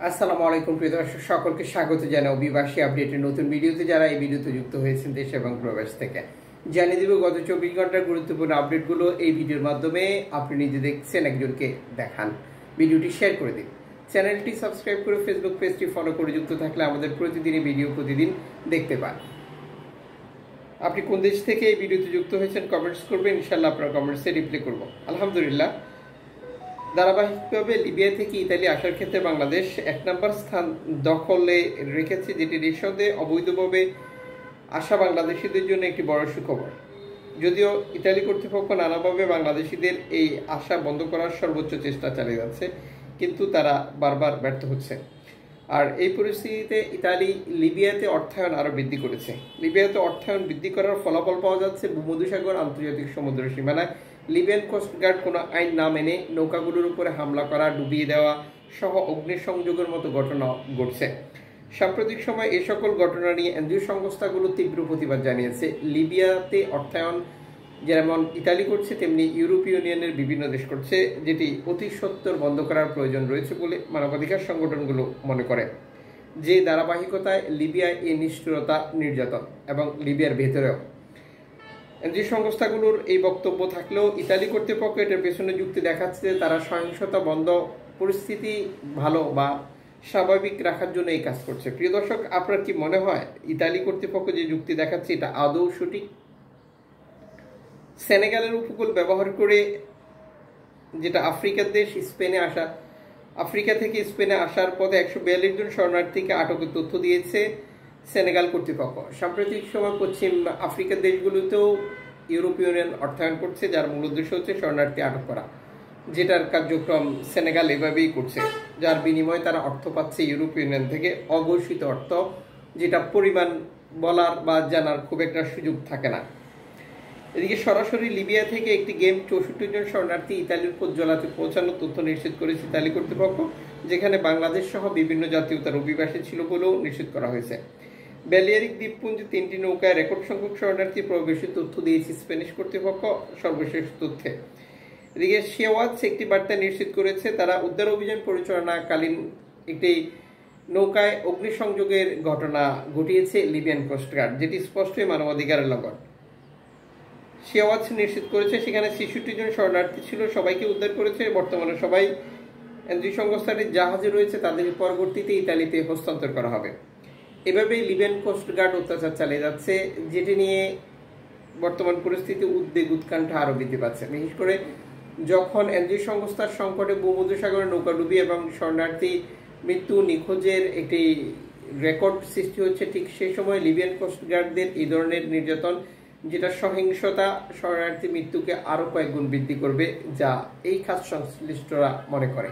আসসালামু আলাইকুম প্রিয় দর্শক, সকলকে স্বাগত জানাই অভিবাসী আপডেটের নতুন ভিডিওতে। যারা এই ভিডিওতে যুক্ত হয়েছেন দেশ এবং প্রবাস থেকে, জানিয়ে দিব গত 24 ঘন্টার গুরুত্বপূর্ণ আপডেটগুলো এই ভিডিওর মাধ্যমে। আপনি নিজে দেখছেন, একজনকে দেখান, ভিডিওটি শেয়ার করে দিন, চ্যানেলটি সাবস্ক্রাইব করে ফেসবুক পেজটি ফলো করে যুক্ত থাকলে আমাদের প্রতিদিনই ভিডিও প্রতিদিন দেখতে পান। আপনি কোন দেশ থেকে এই ভিডিওতে যুক্ত হয়েছেন কমেন্টস করবেন, ইনশাল্লাহ আপনার কমেন্টসে রিপ্লাই করব। আলহামদুলিল্লাহ, ধারাবাহিকভাবে লিবিয়া থেকে ইতালি আসার ক্ষেত্রে বাংলাদেশ 1 নম্বর স্থান দখলে রেখেছে, যেটি নিঃসন্দেহে অবৈধভাবে আসা বাংলাদেশিদের জন্য একটি বড় সুখবর। যদিও ইতালি কর্তৃপক্ষ নানাভাবে বাংলাদেশিদের এই আশা বন্ধ করার সর্বোচ্চ চেষ্টা চালিয়ে যাচ্ছে, কিন্তু তারা বারবার ব্যর্থ হচ্ছে। আর এই পরিস্থিতিতে ইতালি লিবিয়াতে অর্থায়ন আরও বৃদ্ধি করেছে। লিবিয়াতে অর্থায়ন বৃদ্ধি করার ফলাফল পাওয়া যাচ্ছে ভূমধ্যসাগর আন্তর্জাতিক সমুদ্র সীমানায় লিবিয়ান কোস্টগার্ড কোনো আইন না মেনে নৌকাগুলোর উপরে হামলা করা, ডুবিয়ে দেওয়া সহ অগ্নিসংযোগের মতো ঘটনা ঘটছে। সাম্প্রতিক সময় এই সকল ঘটনা নিয়ে এনজিও সংস্থাগুলো তীব্র প্রতিবাদ জানিয়েছে। লিবিয়াতে অর্থায়ন যেমন ইতালি করছে, তেমনি ইউরোপীয় ইউনিয়নের বিভিন্ন দেশ করছে, যেটি অতি সত্বর বন্ধ করার প্রয়োজন রয়েছে বলে মানবাধিকার সংগঠনগুলো মনে করে। যে ধারাবাহিকতায় লিবিয়ায় এই নিষ্ঠুরতা, নির্যাতন এবং লিবিয়ার ভেতরেও এনজিও সংস্থাগুলোর এই বক্তব্য থাকলেও ইতালি কর্তৃপক্ষ এটার পেছনে যুক্তি দেখাচ্ছে যে তারা সহিংসতা বন্ধ, পরিস্থিতি ভালো বা স্বাভাবিক রাখার জন্য এই কাজ করছে। প্রিয় দর্শক, আপনার কি মনে হয় ইতালি কর্তৃপক্ষ যে যুক্তি দেখাচ্ছে এটা আদৌ সঠিক? সেনেগালের উপকূল ব্যবহার করে, যেটা আফ্রিকার দেশ, আফ্রিকা থেকে স্পেনে আসার পথে 142 জন শরণার্থীকে আটকের তথ্য দিয়েছে সেনেগাল কর্তৃপক্ষ। সাম্প্রতিক সময় পশ্চিম আফ্রিকার দেশগুলোতেও ইউরোপীয় ইউনিয়ন অর্থায়ন করছে, যার মূল উদ্দেশ্য হচ্ছে শরণার্থী আটক করা, যেটার কার্যক্রম সেনেগাল এভাবেই করছে, যার বিনিময়ে তারা অর্থ পাচ্ছে ইউরোপীয় ইউনিয়ন থেকে, অঘোষিত অর্থ, যেটা পরিমাণ বলার বা জানার খুব একটা সুযোগ থাকে না। এদিকে সরাসরি লিবিয়া থেকে একটি গেম 64 জন শরণার্থী ইতালির জলাতে পৌঁছানোর তথ্য নিশ্চিত করেছে ইতালি কর্তৃপক্ষ, যেখানে বাংলাদেশ সহ বিভিন্ন জাতীয়তার অভিবাসী ছিল বলেও নিশ্চিত করা হয়েছে। ব্যালিয়ারিক দ্বীপপুঞ্জে 3টি নৌকায় রেকর্ড সংখ্যক শরণার্থী প্রবেশের তথ্য দিয়েছে স্প্যানিশ কর্তৃপক্ষ সর্বশেষ তথ্যে। এদিকে শেওয়াজ একটি বার্তা নিশ্চিত করেছে, তারা উদ্ধার অভিযান পরিচালনাকালীন একটি নৌকায় অগ্নিসংযোগের ঘটনা ঘটিয়েছে লিবিয়ান কোস্টগার্ড, যেটি স্পষ্টই মানবাধিকারের লঙ্ঘন। শেওয়াজ নিশ্চিত করেছে সেখানে 66 জন শরণার্থী ছিল, সবাইকে উদ্ধার করেছে। বর্তমানে সবাই এনজিও সংস্থাটির জাহাজে রয়েছে, তাদের পরবর্তীতে ইতালিতে হস্তান্তর করা হবে। এভাবেই লিবিয়ান কোস্টগার্ড অত্যাচার চালিয়ে যাচ্ছে, যেটি নিয়ে বর্তমান পরিস্থিতি উদ্বেগ, উৎকণ্ঠা আরও বৃদ্ধি পাচ্ছে। বিশেষ করে যখন এনজিও সংস্থার সংকটে ভূমধ্যসাগরে নৌকা ডুবি এবং শরণার্থী মৃত্যু, নিখোঁজের একটি রেকর্ড সৃষ্টি হচ্ছে, ঠিক সেই সময় লিবিয়ান কোস্টগার্ডদের এই ধরনের নির্যাতন, যেটা সহিংসতা, শরণার্থী মৃত্যুকে আরও কয়েক গুণ বৃদ্ধি করবে, যা এই খাত সংশ্লিষ্টরা মনে করে।